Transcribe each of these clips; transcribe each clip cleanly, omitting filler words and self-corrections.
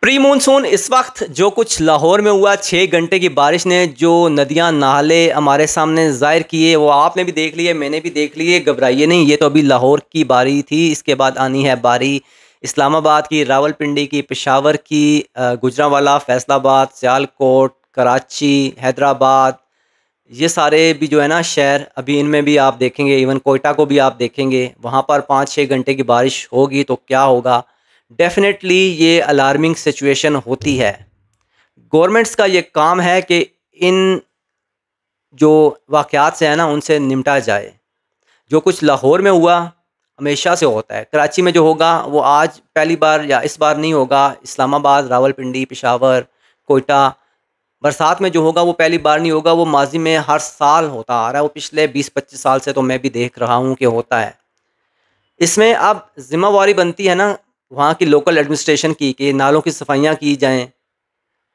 Pre monsoon इस वक्त जो कुछ लाहौर में हुआ 6 घंटे की बारिश ने जो नदियां नाले हमारे सामने ज़ाहिर किए वो आपने भी देख लिए, मैंने भी देख लिए। घबराइए नहीं, ये तो अभी लाहौर की बारी थी, इसके बाद आनी है बारी इस्लामाबाद की, रावलपिंडी की, पेशावर की, गुजरांवाला, फैसलाबाद, सियालकोट, कराची, हैदराबाद। ये सारे भी जो है ना शहर, अभी इनमें भी आप देखेंगे, इवन कोयटा को भी आप देखेंगे, वहाँ पर 5-6 घंटे की बारिश होगी तो क्या होगा। डेफिनेटली ये अलार्मिंग सिचुएशन होती है। गवर्नमेंट्स का ये काम है कि इन जो वाक़यात से है ना उनसे निपटा जाए। जो कुछ लाहौर में हुआ हमेशा से होता है, कराची में जो होगा वो आज पहली बार या इस बार नहीं होगा। इस्लामाबाद, रावलपिंडी, पेशावर, कोयटा, बरसात में जो होगा वो पहली बार नहीं होगा, वो माजी में हर साल होता आ रहा है। वो पिछले 20-25 साल से तो मैं भी देख रहा हूँ कि होता है। इसमें अब ज़िम्मेवारी बनती है ना वहाँ की लोकल एडमिनिस्ट्रेशन की कि नालों की सफाइयाँ की जाएँ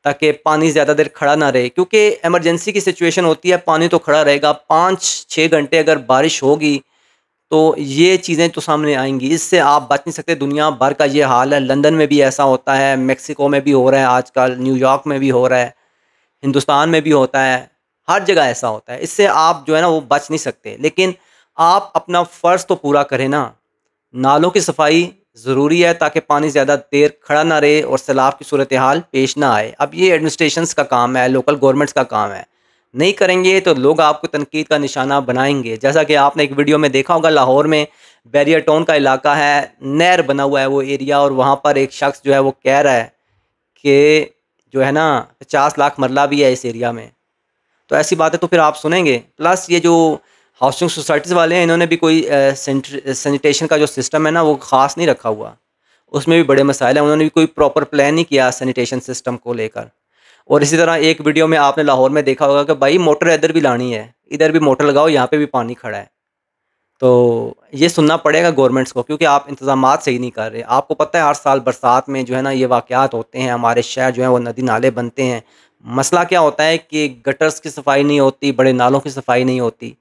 ताकि पानी ज़्यादा देर खड़ा ना रहे, क्योंकि इमरजेंसी की सिचुएशन होती है, पानी तो खड़ा रहेगा। 5-6 घंटे अगर बारिश होगी तो ये चीज़ें तो सामने आएँगी, इससे आप बच नहीं सकते। दुनिया भर का ये हाल है, लंदन में भी ऐसा होता है, मेक्सिको में भी हो रहा है आजकल, न्यूयॉर्क में भी हो रहा है, हिंदुस्तान में भी होता है, हर जगह ऐसा होता है। इससे आप जो है ना वो बच नहीं सकते, लेकिन आप अपना फ़र्ज़ तो पूरा करें ना। नालों की सफाई ज़रूरी है ताकि पानी ज़्यादा देर खड़ा ना रहे और सैलाब की सूरत हाल पेश ना आए। अब ये एडमिनिस्ट्रेशंस का काम है, लोकल गवर्नमेंट्स का काम है। नहीं करेंगे तो लोग आपको तनकीद का निशाना बनाएंगे। जैसा कि आपने एक वीडियो में देखा होगा, लाहौर में बैरियर टाउन का इलाका है, नहर बना हुआ है वो एरिया, और वहाँ पर एक शख्स जो है वो कह रहा है कि जो है ना 50 लाख मरला भी है इस एरिया में। तो ऐसी बातें तो फिर आप सुनेंगे। प्लस ये जो हाउसिंग सोसाइटीज़ वाले हैं, इन्होंने भी कोई सैनिटेशन का जो सिस्टम है ना वो ख़ास नहीं रखा हुआ, उसमें भी बड़े मसाइल हैं। उन्होंने भी कोई प्रॉपर प्लान नहीं किया सैनिटेशन सिस्टम को लेकर। और इसी तरह एक वीडियो में आपने लाहौर में देखा होगा कि भाई मोटर इधर भी लानी है, इधर भी मोटर लगाओ, यहाँ पे भी पानी खड़ा है। तो ये सुनना पड़ेगा गवर्नमेंट्स को, क्योंकि आप इंतज़ामात सही नहीं कर रहे। आपको पता है हर साल बरसात में जो है ना ये वाक़यात होते हैं, हमारे शहर जो है वो नदी नाले बनते हैं। मसला क्या होता है कि गटर्स की सफाई नहीं होती, बड़े नालों की सफाई नहीं होती।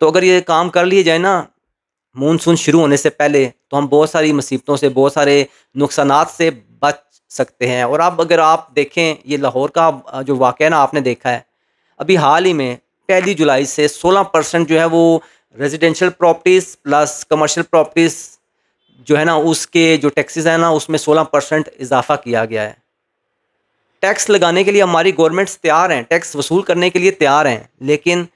तो अगर ये काम कर लिए जाए ना मानसून शुरू होने से पहले, तो हम बहुत सारी मुसीबतों से, बहुत सारे नुकसानात से बच सकते हैं। और अब अगर आप देखें ये लाहौर का जो वाक़या ना आपने देखा है, अभी हाल ही में 1 जुलाई से 16% जो है वो residential properties plus commercial properties जो है ना उसके जो टैक्सेस हैं ना उसमें 16% इजाफ़ा किया गया है। टैक्स लगाने के लिए हमारी गवर्नमेंट्स तैयार हैं, टैक्स वसूल करने के लिए तैयार हैं, लेकिन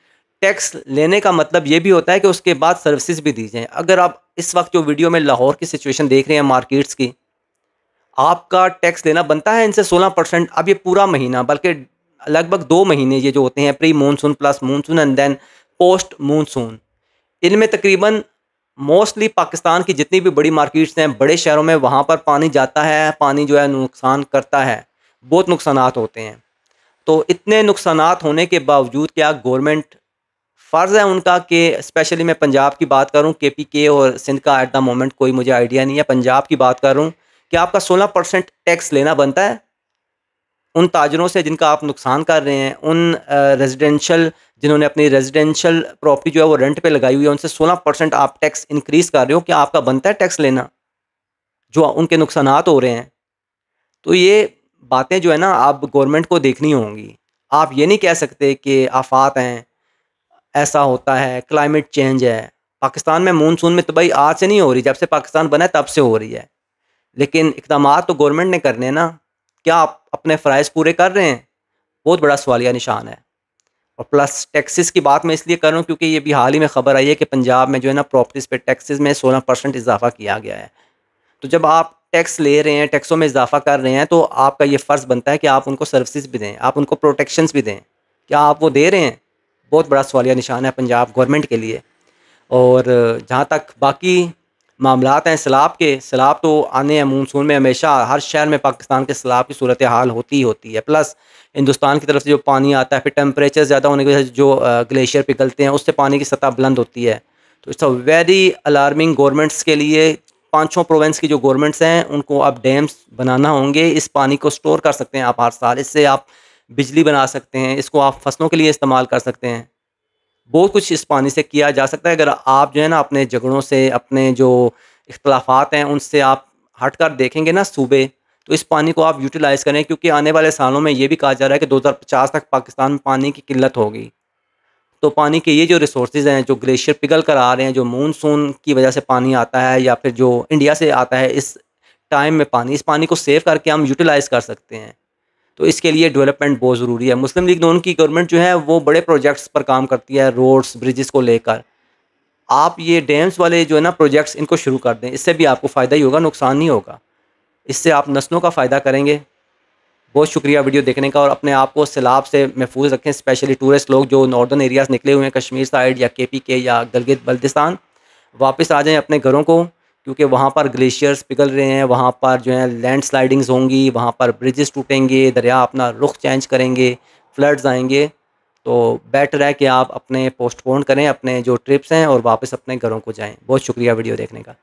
टैक्स लेने का मतलब ये भी होता है कि उसके बाद सर्विसेज भी दी जाएँ। अगर आप इस वक्त जो वीडियो में लाहौर की सिचुएशन देख रहे हैं मार्केट्स की, आपका टैक्स लेना बनता है इनसे 16%। अब ये पूरा महीना, बल्कि लगभग 2 महीने ये जो होते हैं, pre monsoon plus monsoon and then post monsoon, इनमें तकरीबन मोस्टली पाकिस्तान की जितनी भी बड़ी मार्केट्स हैं, बड़े शहरों में, वहाँ पर पानी जाता है, पानी जो है नुकसान करता है, बहुत नुकसानात होते हैं। तो इतने नुकसानात होने के बावजूद क्या गवर्नमेंट, फ़र्ज़ है उनका कि, स्पेशली मैं पंजाब की बात करूँ, केपीके और सिंध का एट द मोमेंट कोई मुझे आइडिया नहीं है, पंजाब की बात कर रहा हूँ, कि आपका 16% टैक्स लेना बनता है उन ताजरों से जिनका आप नुकसान कर रहे हैं, उन रेजिडेंशियल जिन्होंने अपनी रेजिडेंशियल प्रॉपर्टी जो है वो रेंट पे लगाई हुई है, उनसे 16% आप टैक्स इंक्रीज़ कर रहे हो। क्या आपका बनता है टैक्स लेना जो उनके नुकसानात हो रहे हैं? तो ये बातें जो है ना आप गवर्नमेंट को देखनी होंगी। आप ये नहीं कह सकते कि आफ़ात हैं, ऐसा होता है, क्लाइमेट चेंज है। पाकिस्तान में मानसून में तो भाई आज से नहीं हो रही, जब से पाकिस्तान बना है तब से हो रही है। लेकिन इक़दामात तो गवर्नमेंट ने करने हैं ना। क्या आप अपने फ़राइज़ पूरे कर रहे हैं? बहुत बड़ा सवालिया निशान है। और प्लस टैक्सेस की बात मैं इसलिए कर रहा हूँ क्योंकि ये भी हाल ही में ख़बर आई है कि पंजाब में जो है ना प्रॉपर्टीज़ पे टैक्सेस में 16% इज़ाफ़ा किया गया है। तो जब आप टैक्स ले रहे हैं, टैक्सों में इज़ाफ़ा कर रहे हैं, तो आपका ये फ़र्ज़ बनता है कि आप उनको सर्विसेज़ भी दें, आप उनको प्रोटेक्शंस भी दें। क्या आप वो दे रहे हैं? बहुत बड़ा सवालिया निशान है पंजाब गवर्नमेंट के लिए। और जहाँ तक बाकी मामलात हैं सैलाब के, सैलाब तो आने हैं मानसून में, हमेशा हर शहर में पाकिस्तान के सैलाब की सूरत हाल होती ही होती है। प्लस हिंदुस्तान की तरफ से जो पानी आता है, फिर टेम्परेचर ज़्यादा होने की वजह से जो ग्लेशियर पिघलते हैं, उससे पानी की सतह बुलंद होती है। तो it's a very alarming governments के लिए। 5 प्रोविंस की जो गवर्नमेंट्स हैं उनको अब डैम्स बनाना होंगे। इस पानी को स्टोर कर सकते हैं आप हर साल, इससे आप बिजली बना सकते हैं, इसको आप फसलों के लिए इस्तेमाल कर सकते हैं। बहुत कुछ इस पानी से किया जा सकता है अगर आप जो है ना अपने झगड़ों से, अपने जो इख्तलाफात हैं उनसे आप हट कर देखेंगे ना सूबे, तो इस पानी को आप यूटिलाइज़ करें, क्योंकि आने वाले सालों में ये भी कहा जा रहा है कि 2050 तक पाकिस्तान में पानी की किल्लत होगी। तो पानी के ये जो रिसोर्सेज़ हैं, जो ग्लेशियर पिघल कर आ रहे हैं, जो मानसून की वजह से पानी आता है या फिर जो इंडिया से आता है इस टाइम में पानी, इस पानी को सेव करके हम यूटिलाइज़ कर सकते हैं। तो इसके लिए डेवलपमेंट बहुत ज़रूरी है। मुस्लिम लीग नून की गवर्नमेंट जो है वो बड़े प्रोजेक्ट्स पर काम करती है, रोड्स, ब्रिजेस को लेकर। आप ये डैम्स वाले जो है ना प्रोजेक्ट्स, इनको शुरू कर दें, इससे भी आपको फ़ायदा ही होगा, नुकसान नहीं होगा। इससे आप नस्लों का फ़ायदा करेंगे। बहुत शुक्रिया वीडियो देखने का, और अपने आप को सैलाब से महफूज रखें, स्पेशली टूरिस्ट लोग जो नॉर्दर्न एरियाज़ निकले हुए हैं, कश्मीर साइड या KPK या गिलगित बल्तिस्तान, वापस आ जाएँ अपने घरों को, क्योंकि वहाँ पर ग्लेशियर्स पिघल रहे हैं, वहाँ पर जो है लैंडस्लाइडिंग्स होंगी, वहाँ पर ब्रिजेस टूटेंगे, दरिया अपना रुख चेंज करेंगे, फ्लड्स आएँगे। तो बेटर है कि आप अपने पोस्टपोन करें अपने जो ट्रिप्स हैं और वापस अपने घरों को जाएँ। बहुत शुक्रिया वीडियो देखने का।